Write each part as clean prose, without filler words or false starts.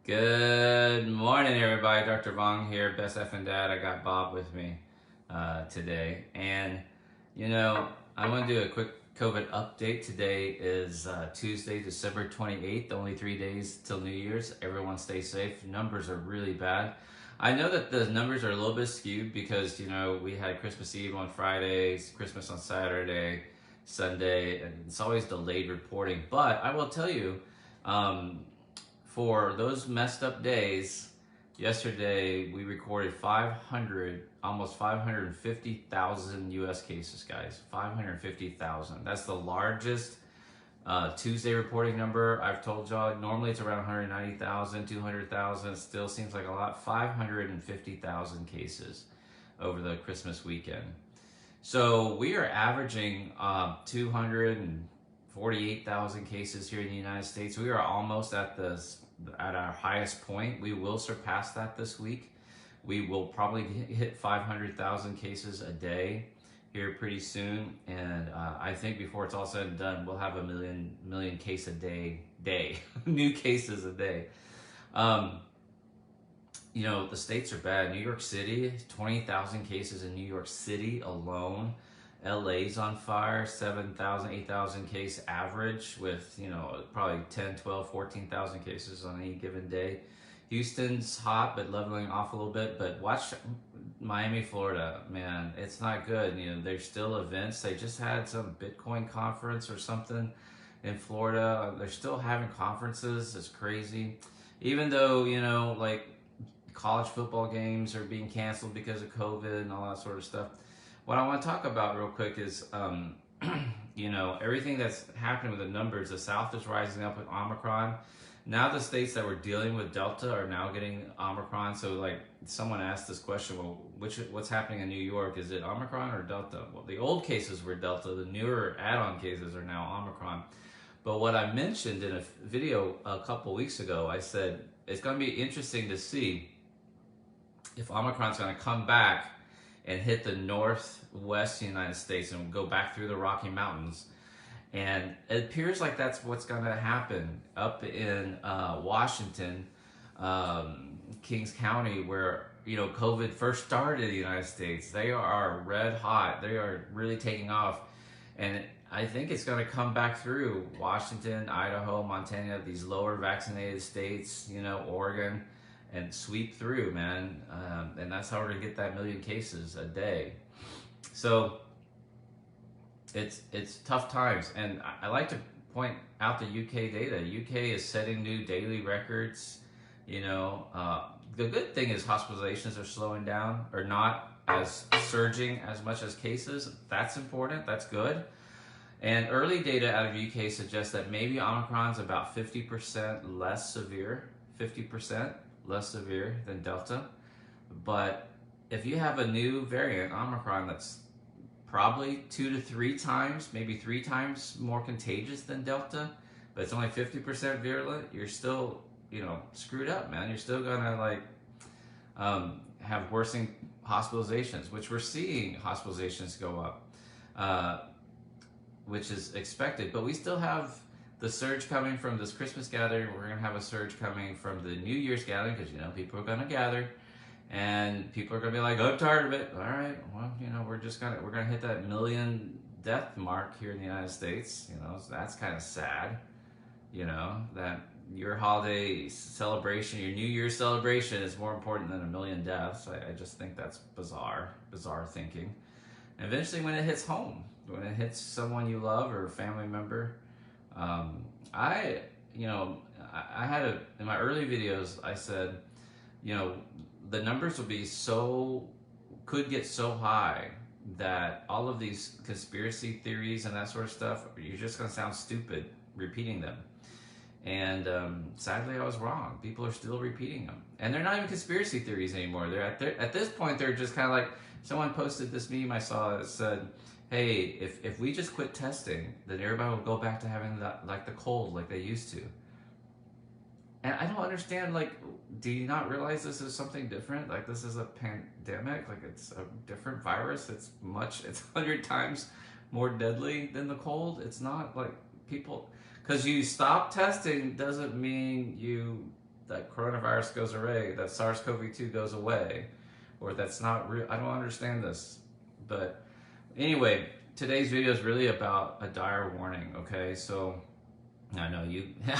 Good morning, everybody. Dr. Vuong here, best effing dad. I got Bob with me today. And, I want to do a quick COVID update. Today is Tuesday, December 28th, only 3 days till New Year's. Everyone stay safe. Numbers are really bad. I know that the numbers are a little bit skewed because, we had Christmas Eve on Friday, Christmas on Saturday, Sunday, and it's always delayed reporting. But I will tell you, for those messed up days, yesterday we recorded almost 550,000 US cases, guys. 550,000. That's the largest Tuesday reporting number. I've told y'all, normally it's around 190,000, 200,000. Still seems like a lot. 550,000 cases over the Christmas weekend. So we are averaging 248,000 cases here in the United States. We are almost at our highest point. We will surpass that this week. We will probably hit 500,000 cases a day here pretty soon, and I think before it's all said and done, we'll have a million case a day new cases a day. The states are bad. New York City, 20,000 cases in New York City alone. LA's on fire, 7,000, 8,000 case average with, probably 10, 12, 14,000 cases on any given day. Houston's hot, but leveling off a little bit. But watch Miami, Florida, man, it's not good. There's still events. They just had some Bitcoin conference or something in Florida. They're still having conferences. It's crazy. Even though, like college football games are being canceled because of COVID and all that sort of stuff. What I want to talk about real quick is, everything that's happening with the numbers. The South is rising up with Omicron. Now the states that were dealing with Delta are now getting Omicron. So like someone asked this question, well, what's happening in New York? Is it Omicron or Delta? Well, the old cases were Delta. The newer add-on cases are now Omicron. But what I mentioned in a video a couple weeks ago, I said, it's going to be interesting to see if Omicron's going to come back and hit the northwest United States and go back through the Rocky Mountains. And it appears like that's what's going to happen up in Washington, Kings County, where COVID first started in the United States. They are red hot. They are really taking off. And I think it's going to come back through Washington, Idaho, Montana, these lower vaccinated states, Oregon, and sweep through, man. And that's how we're gonna get that million cases a day. So it's tough times. And I like to point out the UK data. UK is setting new daily records. The good thing is hospitalizations are slowing down, or not as surging as much as cases. That's important, that's good. And early data out of UK suggests that maybe Omicron's about 50% less severe, 50% less severe than Delta. But if you have a new variant, Omicron, that's probably 2 to 3 times, maybe 3 times more contagious than Delta, but it's only 50% virulent, you're still, screwed up, man. You're still gonna have worsening hospitalizations, which we're seeing hospitalizations go up, which is expected, but we still have the surge coming from this Christmas gathering. We're going to have a surge coming from the New Year's gathering because, people are going to gather and people are going to be like, I'm tired of it. All right, well, we're going to hit that million death mark here in the United States. So that's kind of sad, that your holiday celebration, your New Year's celebration is more important than a million deaths. I just think that's bizarre thinking. And eventually when it hits home, when it hits someone you love or a family member, I had in my early videos, I said, the numbers could get so high that all of these conspiracy theories and that sort of stuff, you're just going to sound stupid repeating them. And sadly, I was wrong. People are still repeating them. And they're not even conspiracy theories anymore. At this point, they're just kind of like, someone posted this meme I saw that said, hey, if we just quit testing, then everybody will go back to having the cold like they used to. And I don't understand, do you not realize this is something different? This is a pandemic, it's a different virus. It's 100 times more deadly than the cold. It's not like people, because you stop testing doesn't mean you that coronavirus goes away, that SARS CoV-2 goes away, or that's not real. I don't understand this. But anyway, today's video is really about a dire warning, okay? So, I know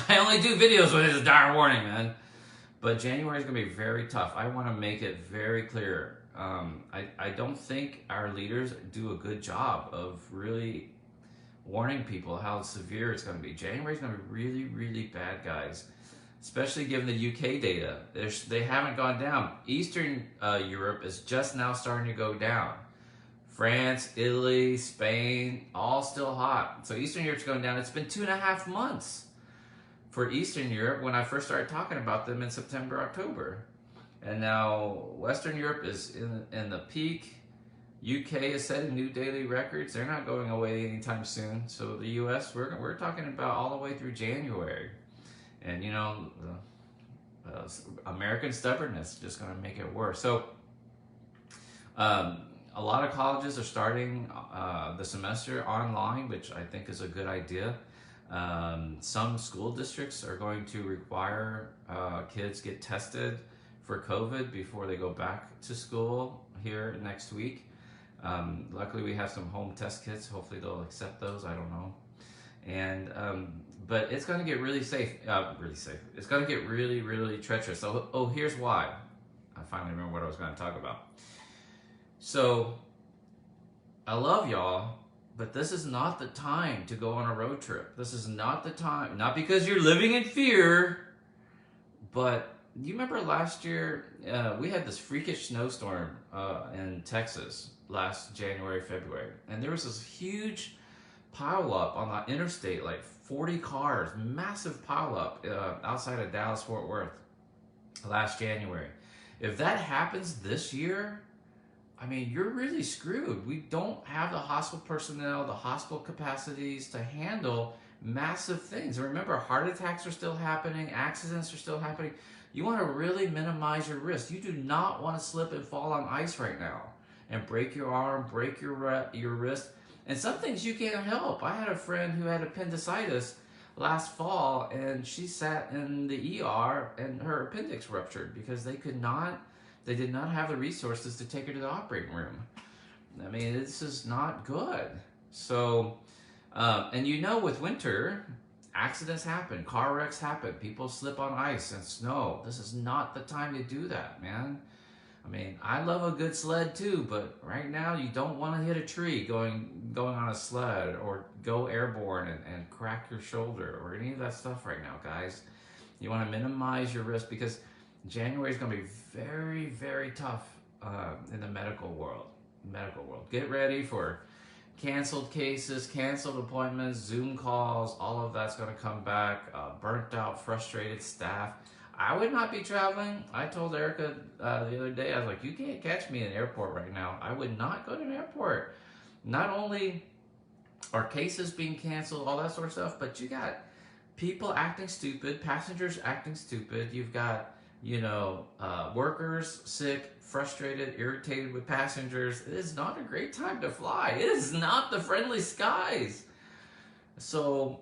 I only do videos when there's a dire warning, man. But January is going to be very tough. I want to make it very clear. I don't think our leaders do a good job of really warning people how severe it's going to be. January is going to be really, really bad, guys. Especially given the UK data. They haven't gone down. Eastern Europe is just now starting to go down. France, Italy, Spain, all still hot. So Eastern Europe's going down. It's been 2.5 months for Eastern Europe when I first started talking about them in September, October. And now Western Europe is in the peak. UK is setting new daily records. They're not going away anytime soon. So the US, we're talking about all the way through January. And you know, American stubbornness is just going to make it worse. So a lot of colleges are starting the semester online, which I think is a good idea. Some school districts are going to require kids get tested for COVID before they go back to school here next week. Luckily, we have some home test kits. Hopefully, they'll accept those. I don't know. And but it's going to get really safe. It's going to get really, really treacherous. So, here's why. I finally remember what I was going to talk about. So, I love y'all, but this is not the time to go on a road trip. This is not the time. Not because you're living in fear, but you remember last year we had this freakish snowstorm in Texas last January, February, and there was this huge pile up on the interstate, like 40 cars, massive pile up outside of Dallas, Fort Worth last January. If that happens this year, I mean, you're really screwed. We don't have the hospital personnel, the hospital capacities to handle massive things. And remember, heart attacks are still happening, accidents are still happening. You want to really minimize your risk. You do not want to slip and fall on ice right now and break your arm, break your wrist. And some things you can't help. I had a friend who had appendicitis last fall, and she sat in the ER and her appendix ruptured because they did not have the resources to take her to the operating room. I mean, this is not good. So, and you know, with winter, accidents happen, car wrecks happen, people slip on ice and snow. This is not the time to do that, man. I mean, I love a good sled too, but right now you don't want to hit a tree going on a sled or go airborne and crack your shoulder or any of that stuff right now, guys. You want to minimize your risk because January is going to be very, very tough in the medical world. Get ready for canceled cases, canceled appointments, Zoom calls. All of that's going to come back. Burnt out, frustrated staff. I would not be traveling. I told Erica the other day, I was like, you can't catch me in an airport right now. I would not go to an airport. Not only are cases being canceled, all that sort of stuff, but you got people acting stupid, passengers acting stupid. You've got, workers sick, frustrated, irritated with passengers. It is not a great time to fly. It is not the friendly skies. So,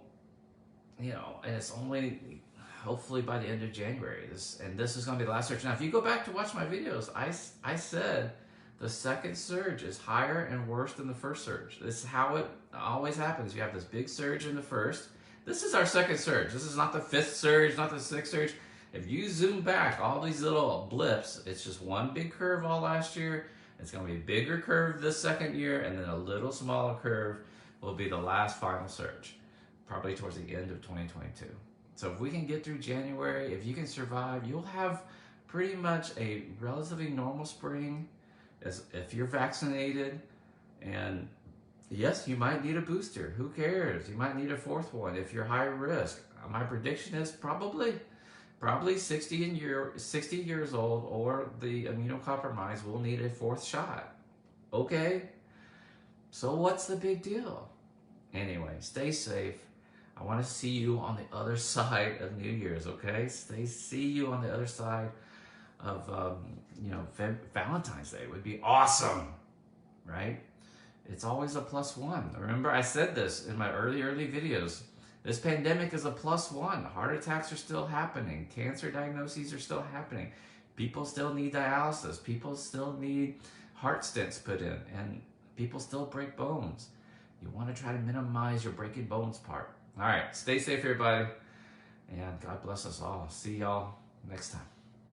and it's only hopefully by the end of January. This is going to be the last surge. Now, if you go back to watch my videos, I said the second surge is higher and worse than the first surge. This is how it always happens. You have this big surge in the first. This is our second surge. This is not the fifth surge, not the sixth surge. If you zoom back, all these little blips, it's just one big curve all last year. It's going to be a bigger curve this second year, and then a little smaller curve will be the last final surge, probably towards the end of 2022. So if we can get through January, if you can survive, you'll have pretty much a relatively normal spring if you're vaccinated. And yes, you might need a booster. Who cares? You might need a fourth one if you're high risk. My prediction is probably 60 years old or the immunocompromised will need a fourth shot. Okay, so what's the big deal? Anyway, stay safe. I want to see you on the other side of New Year's, okay? See you on the other side of, Valentine's Day would be awesome, right? It's always a +1. Remember, I said this in my early videos. This pandemic is a +1. Heart attacks are still happening. Cancer diagnoses are still happening. People still need dialysis. People still need heart stents put in. And people still break bones. You want to try to minimize your breaking bones part. All right, stay safe, everybody. And God bless us all. See y'all next time.